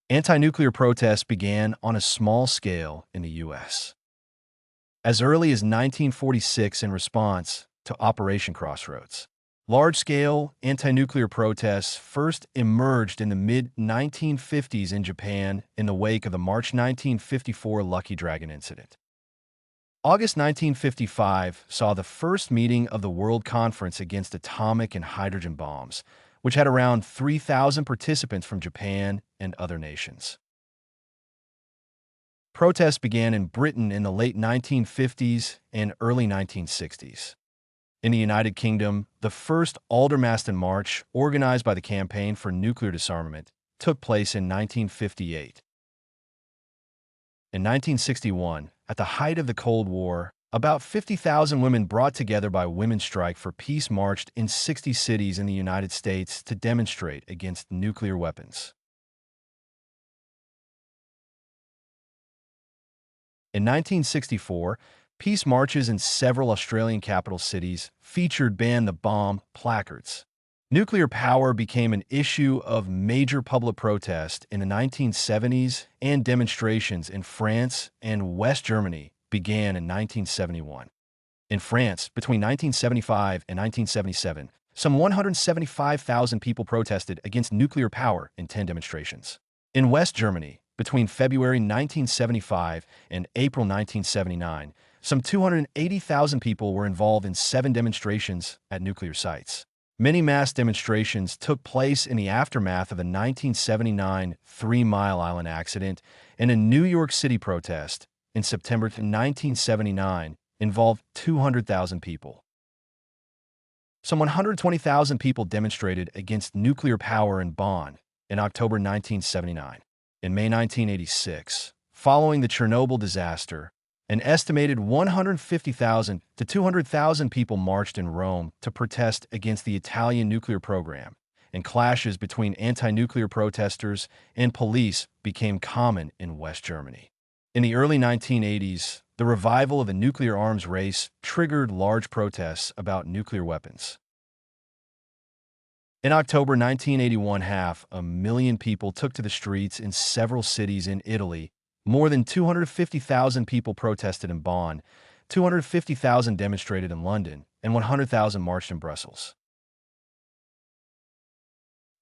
Anti-nuclear protests began on a small scale in the U.S. as early as 1946 in response to Operation Crossroads. Large-scale anti-nuclear protests first emerged in the mid-1950s in Japan in the wake of the March 1954 Lucky Dragon incident. August 1955 saw the first meeting of the World Conference Against Atomic and Hydrogen Bombs, which had around 3,000 participants from Japan and other nations. Protests began in Britain in the late 1950s and early 1960s. In the United Kingdom, the first Aldermaston March, organized by the Campaign for Nuclear Disarmament, took place in 1958. In 1961, at the height of the Cold War, about 50,000 women brought together by Women's Strike for Peace marched in 60 cities in the United States to demonstrate against nuclear weapons. In 1964, peace marches in several Australian capital cities featured "Ban the Bomb" placards. Nuclear power became an issue of major public protest in the 1970s, and demonstrations in France and West Germany began in 1971. In France, between 1975 and 1977, some 175,000 people protested against nuclear power in 10 demonstrations. In West Germany, between February 1975 and April 1979, some 280,000 people were involved in 7 demonstrations at nuclear sites. Many mass demonstrations took place in the aftermath of the 1979 Three Mile Island accident, and a New York City protest in September 1979 involved 200,000 people. Some 120,000 people demonstrated against nuclear power in Bonn in October 1979. In May 1986, following the Chernobyl disaster, an estimated 150,000 to 200,000 people marched in Rome to protest against the Italian nuclear program, and clashes between anti-nuclear protesters and police became common in West Germany. In the early 1980s, the revival of the nuclear arms race triggered large protests about nuclear weapons. In October 1981, 500,000 people took to the streets in several cities in Italy. More than 250,000 people protested in Bonn, 250,000 demonstrated in London, and 100,000 marched in Brussels.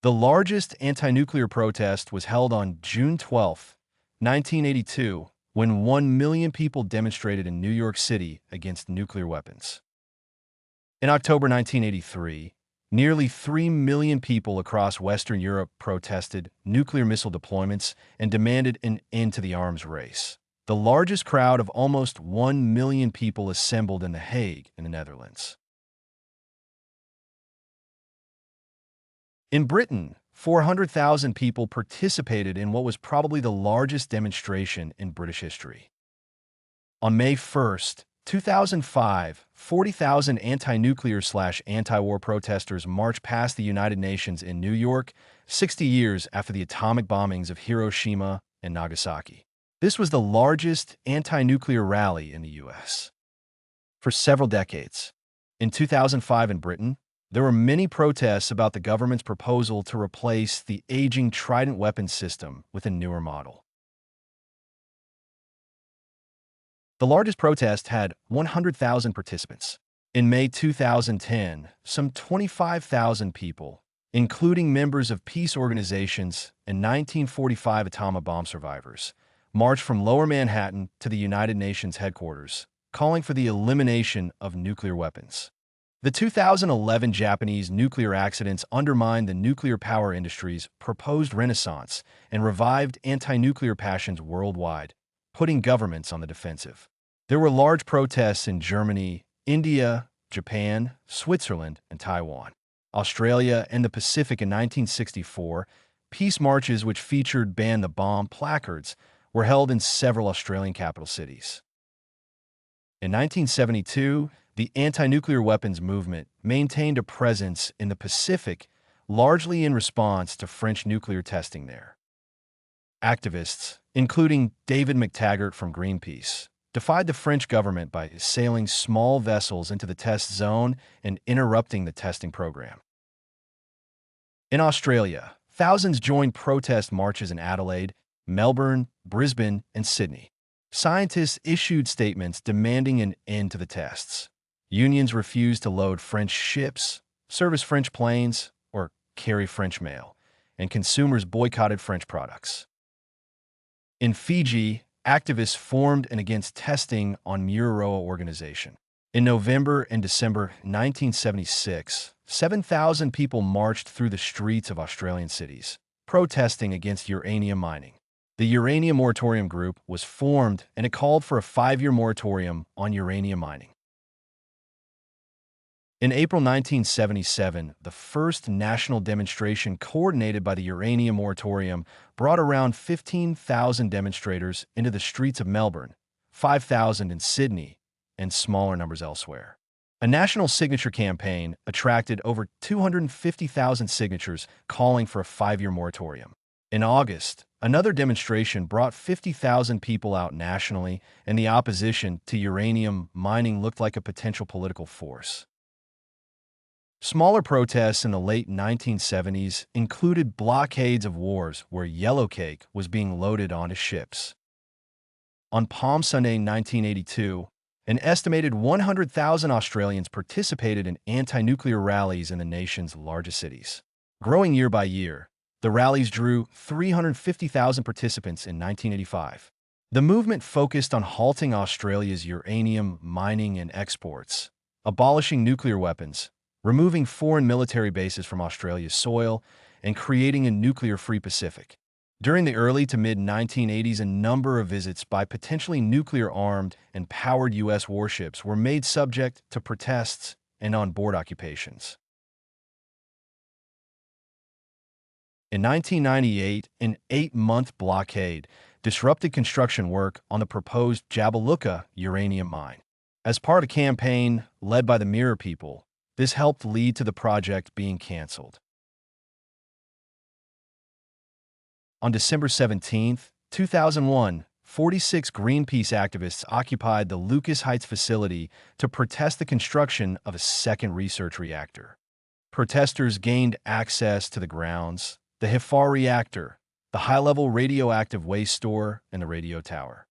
The largest anti-nuclear protest was held on June 12, 1982, when 1 million people demonstrated in New York City against nuclear weapons. In October 1983, nearly 3 million people across Western Europe protested nuclear missile deployments and demanded an end to the arms race. The largest crowd of almost 1 million people assembled in The Hague, in the Netherlands. In Britain, 400,000 people participated in what was probably the largest demonstration in British history. On May 1, 2005, 40,000 anti-nuclear/anti-war protesters marched past the United Nations in New York, 60 years after the atomic bombings of Hiroshima and Nagasaki. This was the largest anti-nuclear rally in the U.S. for several decades. In 2005 in Britain, there were many protests about the government's proposal to replace the aging Trident weapons system with a newer model. The largest protest had 100,000 participants. In May 2010, some 25,000 people, including members of peace organizations and 1945 atomic bomb survivors, marched from Lower Manhattan to the United Nations headquarters, calling for the elimination of nuclear weapons. The 2011 Japanese nuclear accidents undermined the nuclear power industry's proposed renaissance and revived anti-nuclear passions worldwide, putting governments on the defensive. There were large protests in Germany, India, Japan, Switzerland, and Taiwan. Australia and the Pacific in 1964, peace marches which featured "Ban the Bomb" placards were held in several Australian capital cities. In 1972, the anti-nuclear weapons movement maintained a presence in the Pacific, largely in response to French nuclear testing there. Activists, including David McTaggart from Greenpeace, defied the French government by sailing small vessels into the test zone and interrupting the testing program. In Australia, Thousands joined protest marches in Adelaide, Melbourne, Brisbane, and Sydney. Scientists issued statements demanding an end to the tests. Unions refused to load French ships, service French planes, or carry French mail, and consumers boycotted French products. In Fiji, activists formed an against testing on Mururoa organization. In November and December 1976, 7,000 people marched through the streets of Australian cities, protesting against uranium mining. The Uranium Moratorium Group was formed, and it called for a 5-year moratorium on uranium mining. In April 1977, the first national demonstration coordinated by the Uranium Moratorium brought around 15,000 demonstrators into the streets of Melbourne, 5,000 in Sydney, and smaller numbers elsewhere. A national signature campaign attracted over 250,000 signatures calling for a 5-year moratorium. In August, another demonstration brought 50,000 people out nationally, and the opposition to uranium mining looked like a potential political force. Smaller protests in the late 1970s included blockades of wars where yellowcake was being loaded onto ships. On Palm Sunday 1982, an estimated 100,000 Australians participated in anti-nuclear rallies in the nation's largest cities. Growing year by year, the rallies drew 350,000 participants in 1985. The movement focused on halting Australia's uranium mining and exports, abolishing nuclear weapons, removing foreign military bases from Australia's soil, and creating a nuclear-free Pacific. During the early to mid-1980s, a number of visits by potentially nuclear-armed and powered U.S. warships were made subject to protests and on-board occupations. In 1998, an 8-month blockade disrupted construction work on the proposed Jabiluka uranium mine. As part of a campaign led by the Mirror people, this helped lead to the project being canceled. On December 17, 2001, 46 Greenpeace activists occupied the Lucas Heights facility to protest the construction of a second research reactor. Protesters gained access to the grounds, the HIFAR reactor, the high-level radioactive waste store, and the radio tower.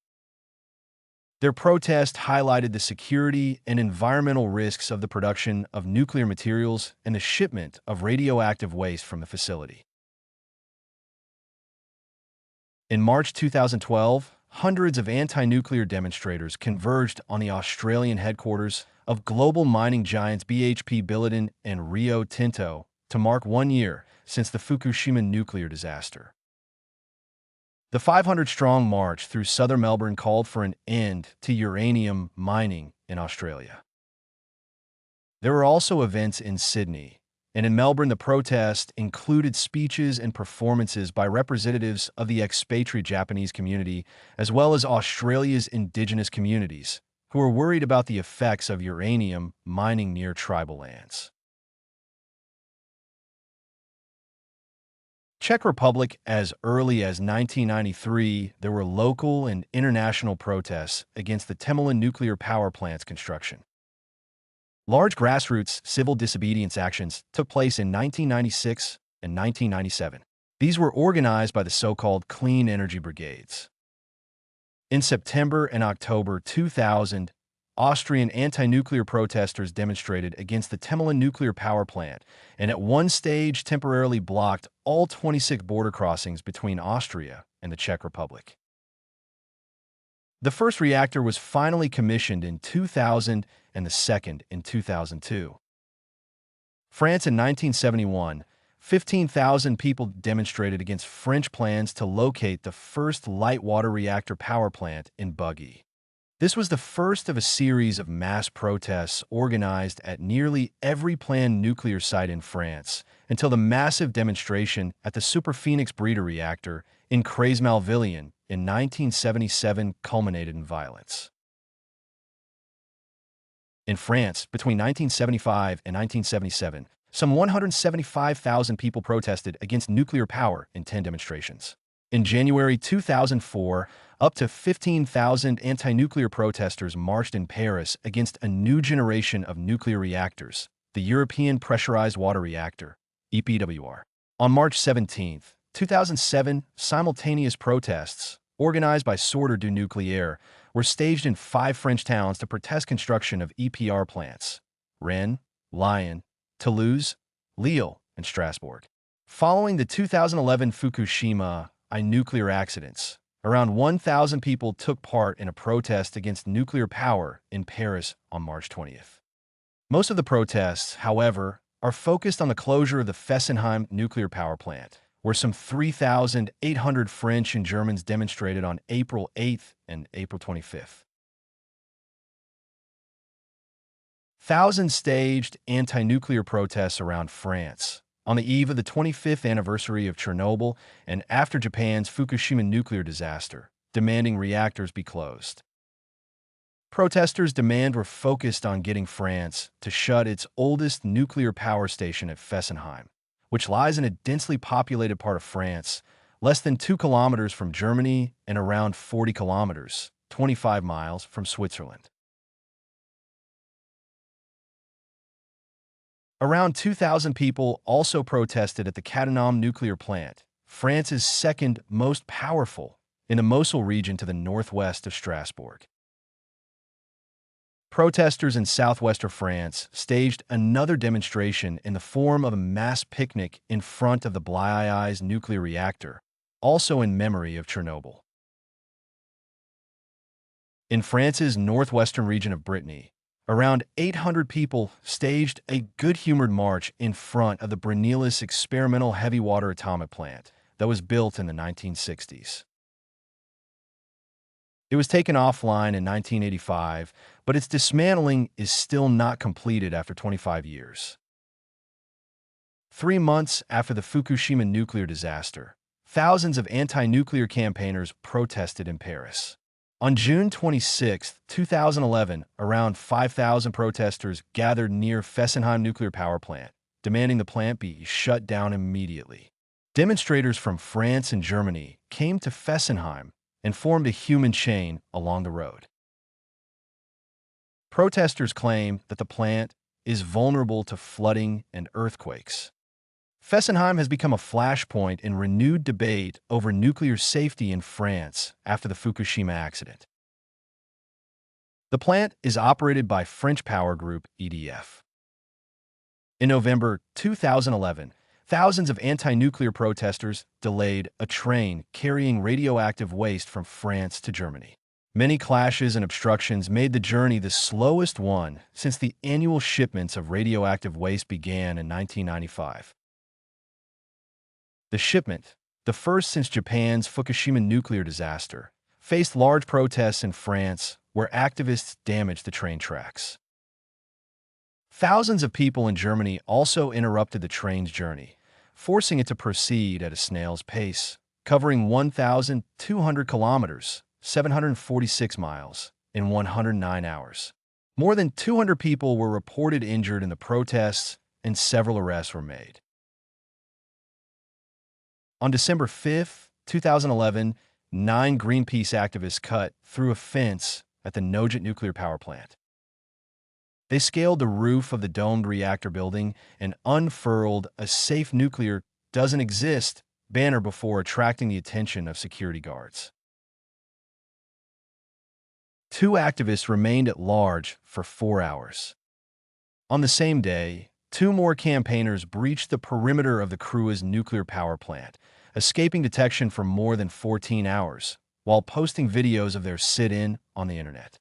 Their protest highlighted the security and environmental risks of the production of nuclear materials and the shipment of radioactive waste from the facility. In March 2012, hundreds of anti-nuclear demonstrators converged on the Australian headquarters of global mining giants BHP Billiton and Rio Tinto to mark 1 year since the Fukushima nuclear disaster. The 500-strong march through southern Melbourne called for an end to uranium mining in Australia. There were also events in Sydney, and in Melbourne the protest included speeches and performances by representatives of the expatriate Japanese community as well as Australia's Indigenous communities, who were worried about the effects of uranium mining near tribal lands. Czech Republic. As early as 1993, there were local and international protests against the Temelin nuclear power plant's construction. Large grassroots civil disobedience actions took place in 1996 and 1997. These were organized by the so-called Clean Energy Brigades. In September and October 2000, Austrian anti-nuclear protesters demonstrated against the Temelin nuclear power plant and at one stage temporarily blocked all 26 border crossings between Austria and the Czech Republic. The first reactor was finally commissioned in 2000 and the second in 2002. France. In 1971, 15,000 people demonstrated against French plans to locate the first light water reactor power plant in Bugey. This was the first of a series of mass protests organized at nearly every planned nuclear site in France until the massive demonstration at the Super Phoenix breeder reactor in Creys-Malvillon in 1977 culminated in violence. In France, between 1975 and 1977, some 175,000 people protested against nuclear power in 10 demonstrations. In January 2004, up to 15,000 anti-nuclear protesters marched in Paris against a new generation of nuclear reactors, the European Pressurized Water Reactor, EPWR. On March 17, 2007, simultaneous protests, organized by Sortir du Nucléaire, were staged in 5 French towns to protest construction of EPR plants: Rennes, Lyon, Toulouse, Lille, and Strasbourg. Following the 2011 Fukushima nuclear accidents, around 1,000 people took part in a protest against nuclear power in Paris on March 20th. Most of the protests, however, are focused on the closure of the Fessenheim nuclear power plant, where some 3,800 French and Germans demonstrated on April 8th and April 25th. Thousands staged anti-nuclear protests around France on the eve of the 25th anniversary of Chernobyl and after Japan's Fukushima nuclear disaster, demanding reactors be closed. Protesters' demand were focused on getting France to shut its oldest nuclear power station at Fessenheim, which lies in a densely populated part of France, less than 2 kilometers from Germany and around 40 kilometers, 25 miles, from Switzerland. Around 2,000 people also protested at the Cattenom nuclear plant, France's second most powerful, in the Moselle region to the northwest of Strasbourg. Protesters in southwestern France staged another demonstration in the form of a mass picnic in front of the Blyeyes nuclear reactor, also in memory of Chernobyl. In France's northwestern region of Brittany, around 800 people staged a good-humored march in front of the Brennelis experimental heavy water atomic plant that was built in the 1960s. It was taken offline in 1985, but its dismantling is still not completed after 25 years. 3 months after the Fukushima nuclear disaster, thousands of anti-nuclear campaigners protested in Paris. On June 26, 2011, around 5,000 protesters gathered near Fessenheim nuclear power plant, demanding the plant be shut down immediately. Demonstrators from France and Germany came to Fessenheim and formed a human chain along the road. Protesters claim that the plant is vulnerable to flooding and earthquakes. Fessenheim has become a flashpoint in renewed debate over nuclear safety in France after the Fukushima accident. The plant is operated by French power group EDF. In November 2011, thousands of anti-nuclear protesters delayed a train carrying radioactive waste from France to Germany. Many clashes and obstructions made the journey the slowest one since the annual shipments of radioactive waste began in 1995. The shipment, the first since Japan's Fukushima nuclear disaster, faced large protests in France where activists damaged the train tracks. Thousands of people in Germany also interrupted the train's journey, forcing it to proceed at a snail's pace, covering 1,200 kilometers, 746 miles, in 109 hours. More than 200 people were reported injured in the protests, and several arrests were made. On December 5, 2011, 9 Greenpeace activists cut through a fence at the Nogent nuclear power plant. They scaled the roof of the domed reactor building and unfurled a "Safe Nuclear Doesn't Exist" banner before attracting the attention of security guards. 2 activists remained at large for 4 hours. On the same day, 2 more campaigners breached the perimeter of the Cruas nuclear power plant, escaping detection for more than 14 hours, while posting videos of their sit-in on the internet.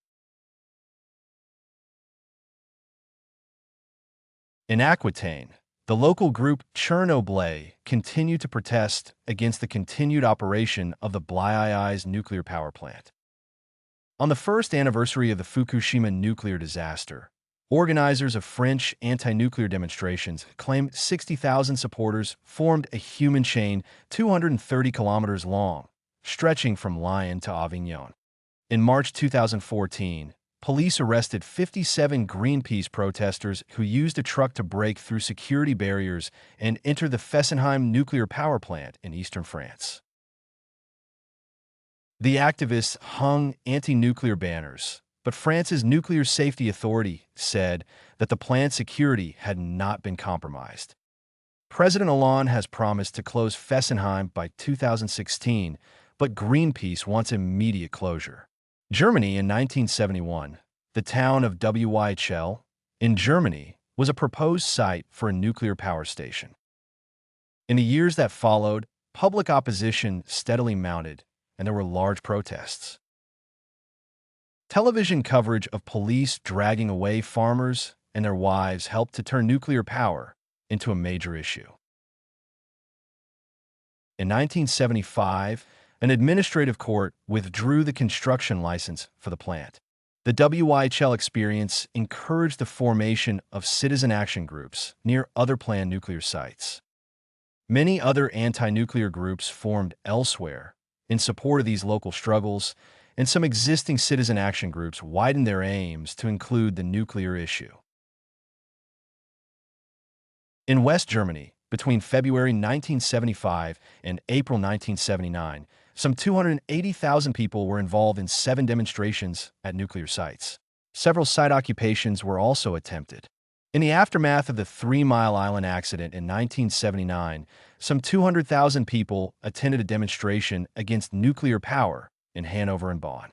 In Aquitaine, the local group Chernobyl continued to protest against the continued operation of the Blyeyes nuclear power plant. On the first anniversary of the Fukushima nuclear disaster, organizers of French anti-nuclear demonstrations claimed 60,000 supporters formed a human chain 230 kilometers long, stretching from Lyon to Avignon. In March 2014, police arrested 57 Greenpeace protesters who used a truck to break through security barriers and enter the Fessenheim nuclear power plant in eastern France. The activists hung anti-nuclear banners, but France's Nuclear Safety Authority said that the plant's security had not been compromised. President Hollande has promised to close Fessenheim by 2016, but Greenpeace wants immediate closure. Germany in 1971, the town of Wyhl in Germany was a proposed site for a nuclear power station. In the years that followed, public opposition steadily mounted, and there were large protests. Television coverage of police dragging away farmers and their wives helped to turn nuclear power into a major issue. In 1975, an administrative court withdrew the construction license for the plant. The Wyhl experience encouraged the formation of citizen action groups near other planned nuclear sites. Many other anti-nuclear groups formed elsewhere in support of these local struggles, and some existing citizen action groups widened their aims to include the nuclear issue. In West Germany, between February 1975 and April 1979, some 280,000 people were involved in 7 demonstrations at nuclear sites. Several site occupations were also attempted. In the aftermath of the 3 Mile Island accident in 1979, some 200,000 people attended a demonstration against nuclear power in Hanover and Bonn.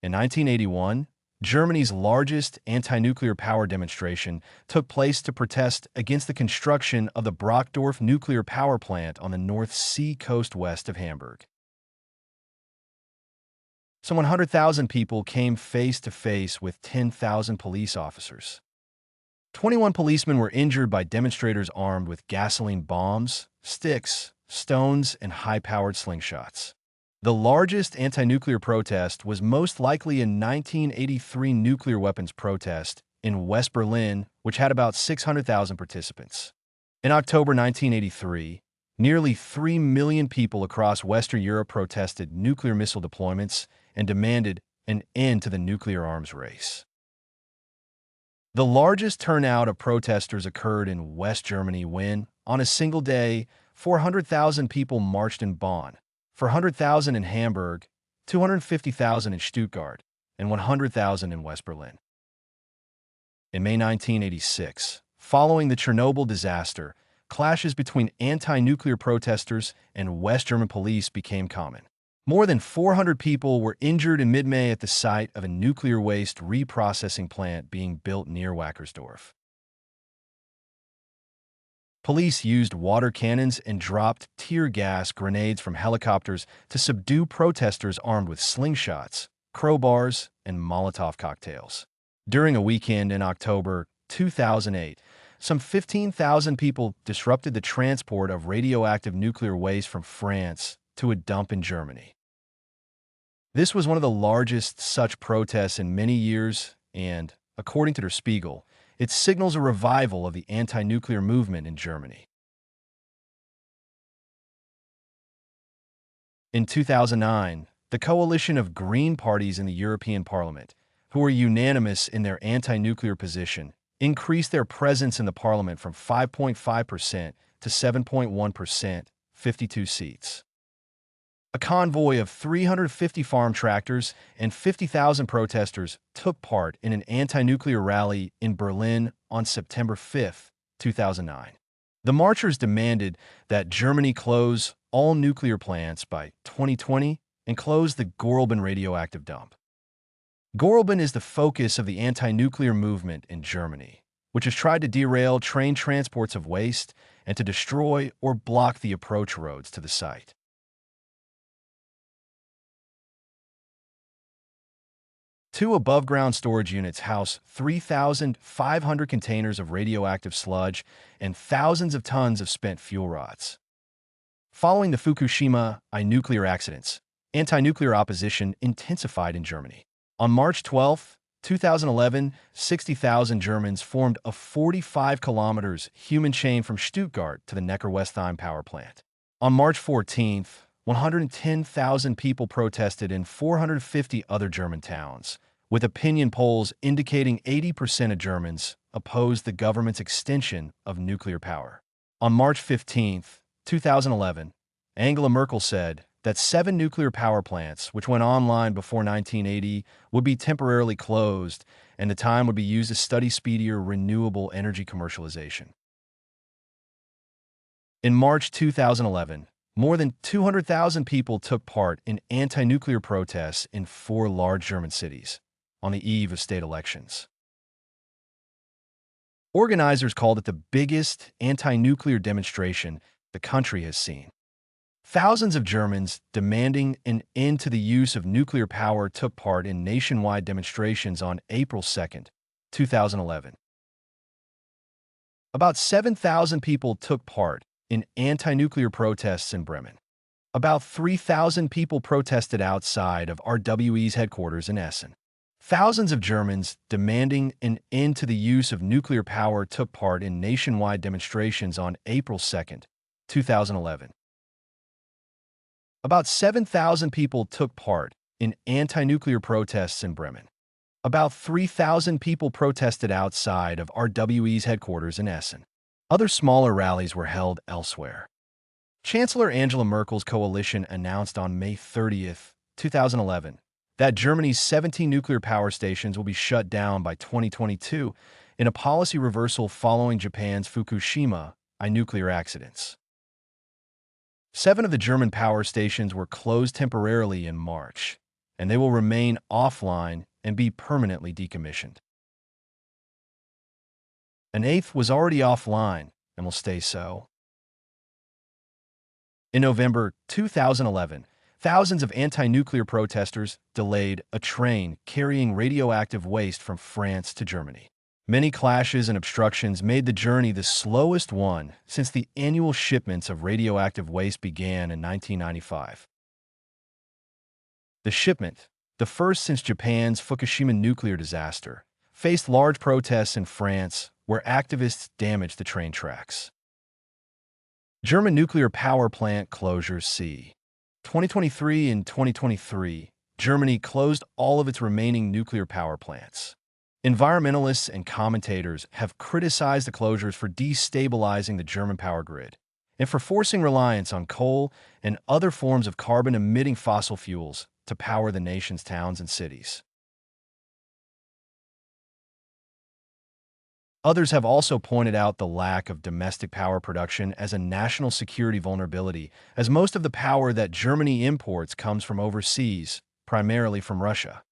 In 1981, Germany's largest anti-nuclear power demonstration took place to protest against the construction of the Brockdorf nuclear power plant on the North Sea coast west of Hamburg. Some 100,000 people came face to face with 10,000 police officers. 21 policemen were injured by demonstrators armed with gasoline bombs, sticks, stones, and high-powered slingshots. The largest anti-nuclear protest was most likely a 1983 nuclear weapons protest in West Berlin, which had about 600,000 participants. In October 1983, nearly 3 million people across Western Europe protested nuclear missile deployments and demanded an end to the nuclear arms race. The largest turnout of protesters occurred in West Germany when, on a single day, 400,000 people marched in Bonn, 400,000 in Hamburg, 250,000 in Stuttgart, and 100,000 in West Berlin. In May 1986, following the Chernobyl disaster, clashes between anti-nuclear protesters and West German police became common. More than 400 people were injured in mid-May at the site of a nuclear waste reprocessing plant being built near Wackersdorf. Police used water cannons and dropped tear gas grenades from helicopters to subdue protesters armed with slingshots, crowbars, and Molotov cocktails. During a weekend in October 2008, some 15,000 people disrupted the transport of radioactive nuclear waste from France to a dump in Germany. This was one of the largest such protests in many years and, according to Der Spiegel, it signals a revival of the anti-nuclear movement in Germany. In 2009, the coalition of Green parties in the European Parliament, who were unanimous in their anti-nuclear position, increased their presence in the parliament from 5.5% to 7.1%, 52 seats. A convoy of 350 farm tractors and 50,000 protesters took part in an anti-nuclear rally in Berlin on September 5, 2009. The marchers demanded that Germany close all nuclear plants by 2020 and close the Gorleben radioactive dump. Gorleben is the focus of the anti-nuclear movement in Germany, which has tried to derail train transports of waste and to destroy or block the approach roads to the site. Two above-ground storage units house 3,500 containers of radioactive sludge and thousands of tons of spent fuel rods. Following the Fukushima nuclear accidents, anti-nuclear opposition intensified in Germany. On March 12, 2011, 60,000 Germans formed a 45 kilometers human chain from Stuttgart to the Neckar-Westheim power plant. On March 14, 110,000 people protested in 450 other German towns, with opinion polls indicating 80% of Germans opposed the government's extension of nuclear power. On March 15, 2011, Angela Merkel said that 7 nuclear power plants, which went online before 1980, would be temporarily closed, and the time would be used to study speedier renewable energy commercialization. In March 2011, more than 200,000 people took part in anti-nuclear protests in 4 large German cities on the eve of state elections. Organizers called it the biggest anti-nuclear demonstration the country has seen. Thousands of Germans demanding an end to the use of nuclear power took part in nationwide demonstrations on April 2, 2011. About 7,000 people took part in anti-nuclear protests in Bremen. About 3,000 people protested outside of RWE's headquarters in Essen. Thousands of Germans demanding an end to the use of nuclear power took part in nationwide demonstrations on April 2, 2011. About 7,000 people took part in anti-nuclear protests in Bremen. About 3,000 people protested outside of RWE's headquarters in Essen. Other smaller rallies were held elsewhere. Chancellor Angela Merkel's coalition announced on May 30, 2011, that Germany's 17 nuclear power stations will be shut down by 2022 in a policy reversal following Japan's Fukushima nuclear accidents. 7 of the German power stations were closed temporarily in March, and they will remain offline and be permanently decommissioned. An 8th was already offline and will stay so. In November 2011, thousands of anti-nuclear protesters delayed a train carrying radioactive waste from France to Germany. Many clashes and obstructions made the journey the slowest one since the annual shipments of radioactive waste began in 1995. The shipment, the first since Japan's Fukushima nuclear disaster, faced large protests in France where activists damaged the train tracks. German nuclear power plant closures c. 2023 and 2023, Germany closed all of its remaining nuclear power plants. Environmentalists and commentators have criticized the closures for destabilizing the German power grid and for forcing reliance on coal and other forms of carbon-emitting fossil fuels to power the nation's towns and cities. Others have also pointed out the lack of domestic power production as a national security vulnerability, as most of the power that Germany imports comes from overseas, primarily from Russia.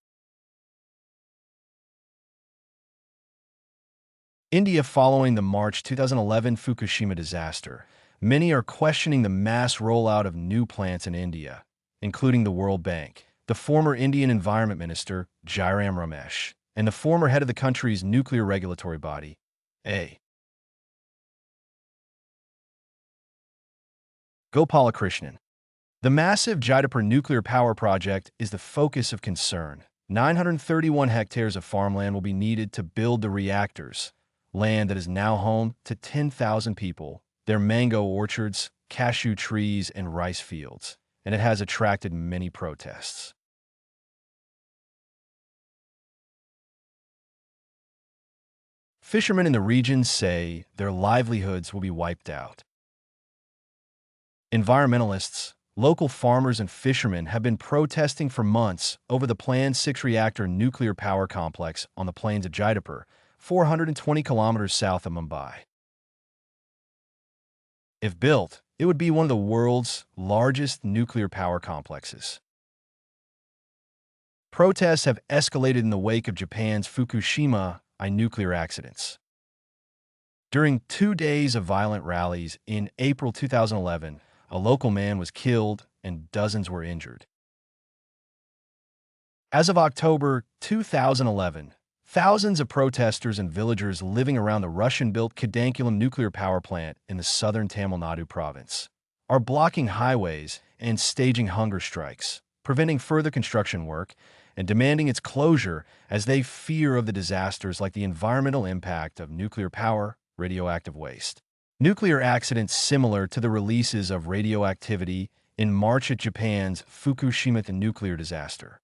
India following the March 2011 Fukushima disaster, many are questioning the mass rollout of new plants in India, including the World Bank, the former Indian Environment Minister, Jairam Ramesh, and the former head of the country's nuclear regulatory body, A. Gopalakrishnan. The massive Jaidapur nuclear power project is the focus of concern. 931 hectares of farmland will be needed to build the reactors, land that is now home to 10,000 people, their mango orchards, cashew trees, and rice fields, and it has attracted many protests. Fishermen in the region say their livelihoods will be wiped out. Environmentalists, local farmers, and fishermen have been protesting for months over the planned 6-reactor nuclear power complex on the plains of Jaidapur, 420 kilometers south of Mumbai. If built, it would be one of the world's largest nuclear power complexes. Protests have escalated in the wake of Japan's Fukushima nuclear accidents. During 2 days of violent rallies in April 2011, a local man was killed and dozens were injured. As of October 2011, thousands of protesters and villagers living around the Russian-built Kudankulam nuclear power plant in the southern Tamil Nadu province are blocking highways and staging hunger strikes, preventing further construction work and demanding its closure as they fear of the disasters like the environmental impact of nuclear power, radioactive waste. Nuclear accidents similar to the releases of radioactivity in March at Japan's Fukushima nuclear disaster.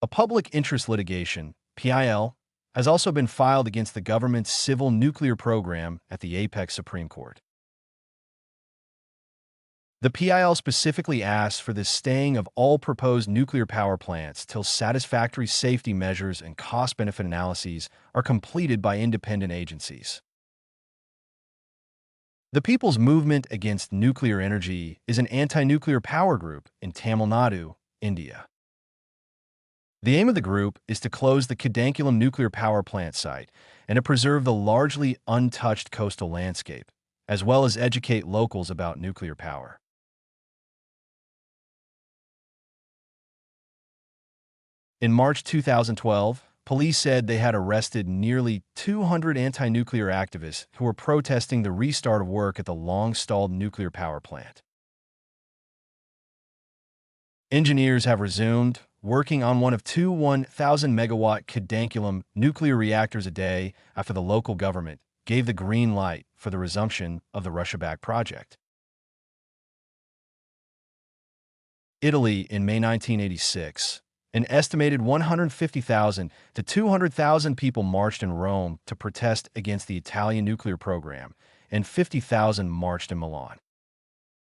A public interest litigation, PIL, has also been filed against the government's civil nuclear program at the Apex Supreme Court. The PIL specifically asks for the staying of all proposed nuclear power plants till satisfactory safety measures and cost-benefit analyses are completed by independent agencies. The People's Movement Against Nuclear Energy is an anti-nuclear power group in Tamil Nadu, India. The aim of the group is to close the Kudankulam nuclear power plant site and to preserve the largely untouched coastal landscape, as well as educate locals about nuclear power. In March 2012, police said they had arrested nearly 200 anti-nuclear activists who were protesting the restart of work at the long-stalled nuclear power plant. Engineers have resumed working on one of two 1,000-megawatt Kudankulam nuclear reactors a day after the local government gave the green light for the resumption of the Russia-backed project. Italy in May 1986. An estimated 150,000 to 200,000 people marched in Rome to protest against the Italian nuclear program, and 50,000 marched in Milan.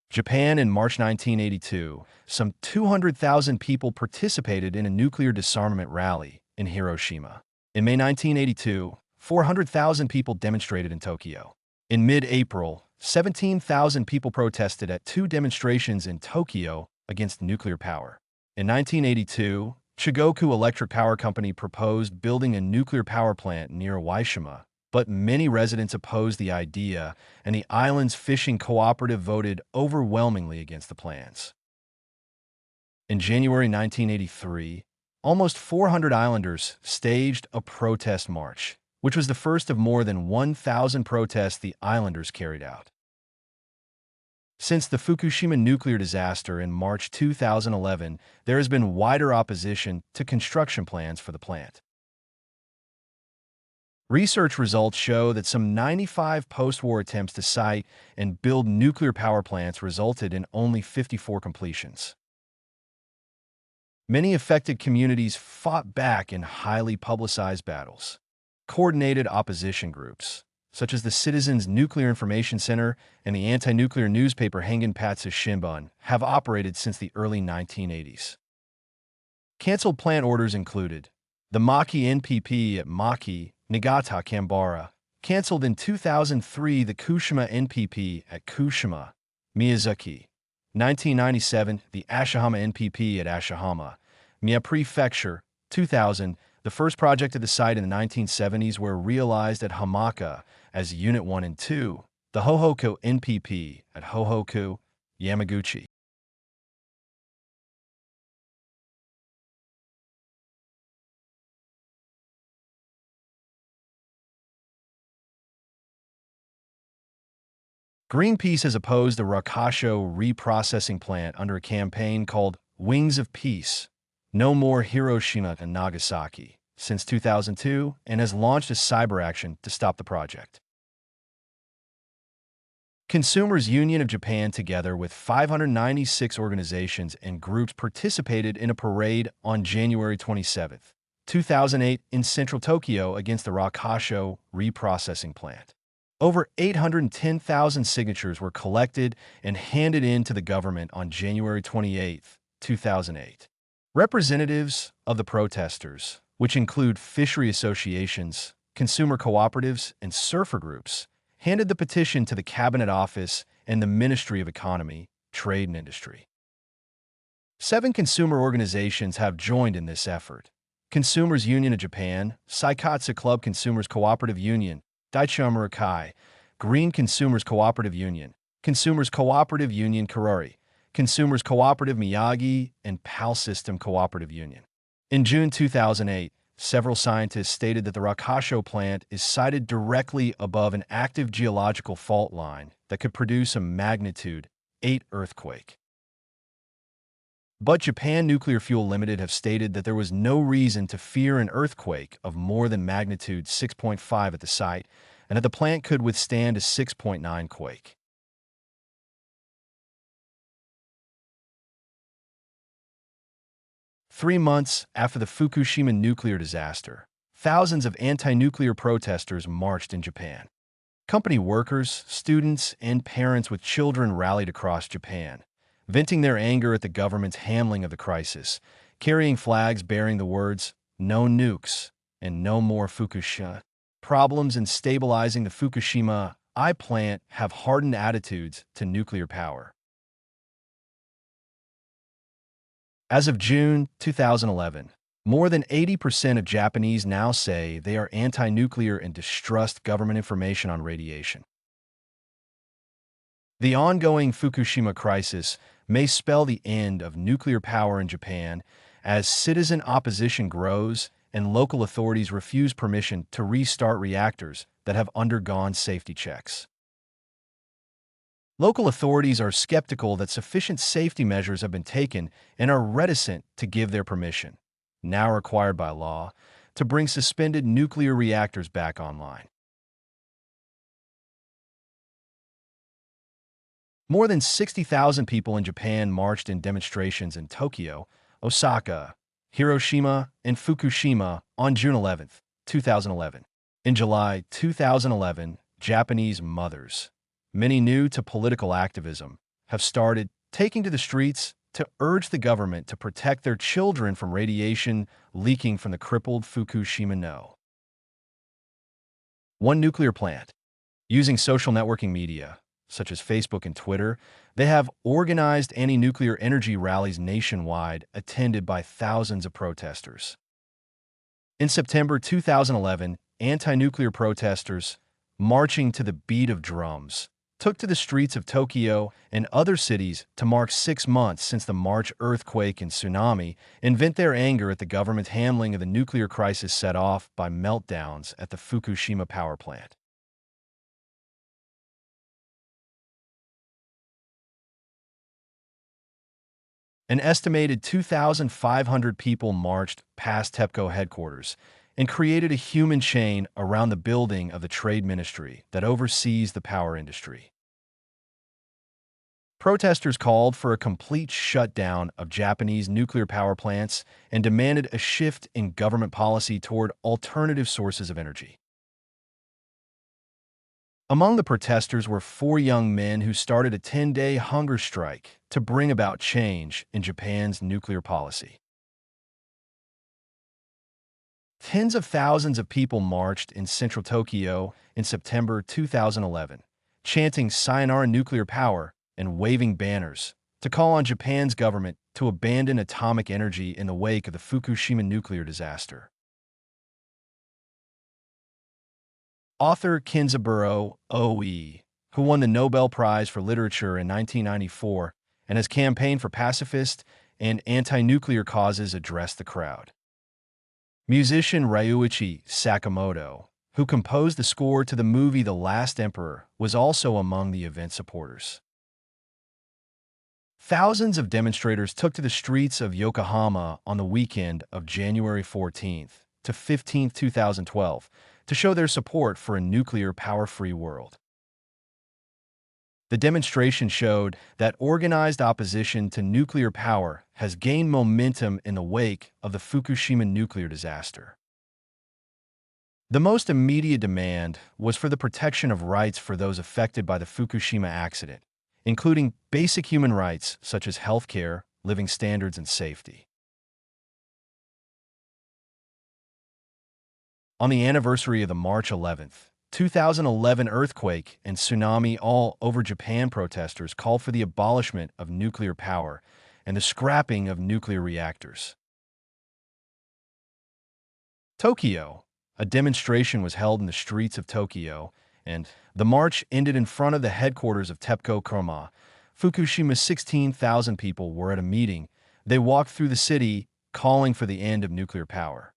Japan in March 1982, some 200,000 people participated in a nuclear disarmament rally in Hiroshima. In May 1982, 400,000 people demonstrated in Tokyo. In mid-April, 17,000 people protested at two demonstrations in Tokyo against nuclear power. In 1982, Chigoku Electric Power Company proposed building a nuclear power plant near Waishima, but many residents opposed the idea, and the island's fishing cooperative voted overwhelmingly against the plans. In January 1983, almost 400 islanders staged a protest march, which was the first of more than 1,000 protests the islanders carried out. Since the Fukushima nuclear disaster in March 2011, there has been wider opposition to construction plans for the plant. Research results show that some 95 post-war attempts to site and build nuclear power plants resulted in only 54 completions. Many affected communities fought back in highly publicized battles. Coordinated opposition groups, such as the Citizens Nuclear Information Center and the anti-nuclear newspaper Hangen Patsu Shimbun, have operated since the early 1980s. Cancelled plant orders included the Maki NPP at Maki, Niigata, Canberra, cancelled in 2003 the Kushima NPP at Kushima, Miyazaki. 1997, the Ashihama NPP at Ashihama, Mie Prefecture. 2000, the first project at the site in the 1970s were realized at Hamaka as Unit 1 and 2, the Hohoku NPP at Hohoku, Yamaguchi. Greenpeace has opposed the Rakasho reprocessing plant under a campaign called Wings of Peace, No More Hiroshima and Nagasaki, since 2002, and has launched a cyber action to stop the project. Consumers Union of Japan, together with 596 organizations and groups, participated in a parade on January 27, 2008 in central Tokyo against the Rakasho reprocessing plant. Over 810,000 signatures were collected and handed in to the government on January 28, 2008. Representatives of the protesters, which include fishery associations, consumer cooperatives, and surfer groups, handed the petition to the Cabinet Office and the Ministry of Economy, Trade and Industry. 7 consumer organizations have joined in this effort: Consumers Union of Japan, Saikatsu Club Consumers Cooperative Union, Daiichi Murokai, Green Consumers Cooperative Union, Consumers Cooperative Union Karori, Consumers Cooperative Miyagi, and PAL System Cooperative Union. In June 2008, several scientists stated that the Rakasho plant is sited directly above an active geological fault line that could produce a magnitude 8 earthquake. But Japan Nuclear Fuel Limited have stated that there was no reason to fear an earthquake of more than magnitude 6.5 at the site, and that the plant could withstand a 6.9 quake. Three months after the Fukushima nuclear disaster, thousands of anti-nuclear protesters marched in Japan. Company workers, students, and parents with children rallied across Japan, venting their anger at the government's handling of the crisis, carrying flags bearing the words, "No nukes" and "No more Fukushima." Problems in stabilizing the Fukushima I plant have hardened attitudes to nuclear power. As of June 2011, more than 80% of Japanese now say they are anti-nuclear and distrust government information on radiation. The ongoing Fukushima crisis may spell the end of nuclear power in Japan as citizen opposition grows and local authorities refuse permission to restart reactors that have undergone safety checks. Local authorities are skeptical that sufficient safety measures have been taken and are reticent to give their permission, now required by law, to bring suspended nuclear reactors back online. More than 60,000 people in Japan marched in demonstrations in Tokyo, Osaka, Hiroshima, and Fukushima on June 11, 2011. In July 2011, Japanese mothers, many new to political activism, have started taking to the streets to urge the government to protect their children from radiation leaking from the crippled Fukushima No. 1 nuclear plant. Using social networking media, such as Facebook and Twitter, they have organized anti-nuclear energy rallies nationwide attended by thousands of protesters. In September 2011, anti-nuclear protesters, marching to the beat of drums, took to the streets of Tokyo and other cities to mark 6 months since the March earthquake and tsunami and vent their anger at the government's handling of the nuclear crisis set off by meltdowns at the Fukushima power plant. An estimated 2,500 people marched past TEPCO headquarters and created a human chain around the building of the Trade Ministry that oversees the power industry. Protesters called for a complete shutdown of Japanese nuclear power plants and demanded a shift in government policy toward alternative sources of energy. Among the protesters were 4 young men who started a 10-day hunger strike to bring about change in Japan's nuclear policy. Tens of thousands of people marched in central Tokyo in September 2011, chanting "Sayonara nuclear power" and waving banners to call on Japan's government to abandon atomic energy in the wake of the Fukushima nuclear disaster. Author Kenzaburo Oe, who won the Nobel Prize for Literature in 1994 and has campaigned for pacifist and anti-nuclear causes, addressed the crowd. Musician Ryuichi Sakamoto, who composed the score to the movie The Last Emperor, was also among the event supporters. Thousands of demonstrators took to the streets of Yokohama on the weekend of January 14th to 15th, 2012, to show their support for a nuclear power-free world. The demonstration showed that organized opposition to nuclear power has gained momentum in the wake of the Fukushima nuclear disaster. The most immediate demand was for the protection of rights for those affected by the Fukushima accident, including basic human rights such as health care, living standards, and safety. On the anniversary of the March 11th, 2011 earthquake and tsunami, all over Japan, protesters called for the abolishment of nuclear power and the scrapping of nuclear reactors. Tokyo. A demonstration was held in the streets of Tokyo, and the march ended in front of the headquarters of TEPCO Kurama. Fukushima. 16,000 people were at a meeting. They walked through the city, calling for the end of nuclear power.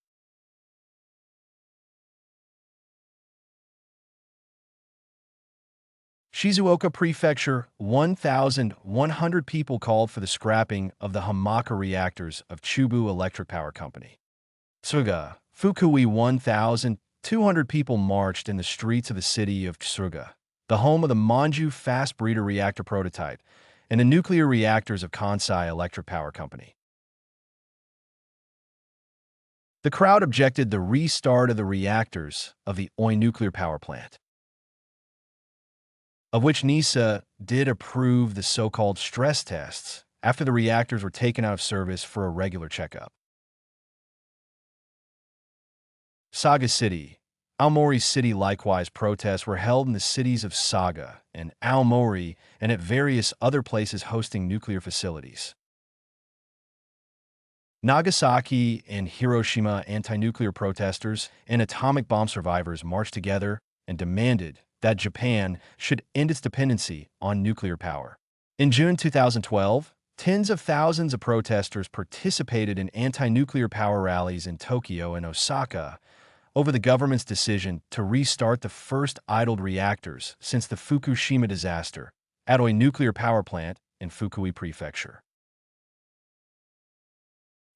Shizuoka Prefecture. 1,100 people called for the scrapping of the Hamaka reactors of Chubu Electric Power Company. Tsuga. Fukui. 1,200 people marched in the streets of the city of Tsuga, the home of the Monju fast breeder reactor prototype and the nuclear reactors of Kansai Electric Power Company. The crowd objected the restart of the reactors of the Oi nuclear power plant, of which NISA did approve the so-called stress tests after the reactors were taken out of service for a regular checkup. Saga City. Aomori City likewise protests were held in the cities of Saga and Aomori and at various other places hosting nuclear facilities. Nagasaki and Hiroshima anti-nuclear protesters and atomic bomb survivors marched together and demanded that Japan should end its dependency on nuclear power. In June 2012, tens of thousands of protesters participated in anti-nuclear power rallies in Tokyo and Osaka over the government's decision to restart the first idled reactors since the Fukushima disaster at a nuclear power plant in Fukui Prefecture.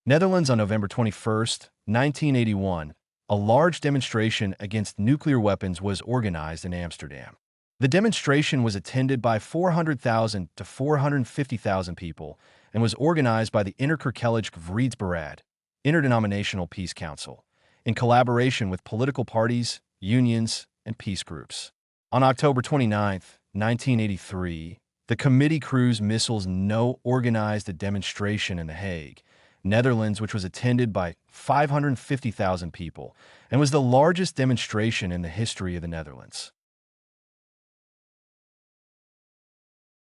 Netherlands on November 21, 1981, a large demonstration against nuclear weapons was organized in Amsterdam. The demonstration was attended by 400,000 to 450,000 people and was organized by the Interkerkelijk Vredesberaad, Interdenominational Peace Council, in collaboration with political parties, unions, and peace groups. On October 29, 1983, the Committee Cruise Missiles No organized a demonstration in The Hague, Netherlands, which was attended by 550,000 people and was the largest demonstration in the history of the Netherlands.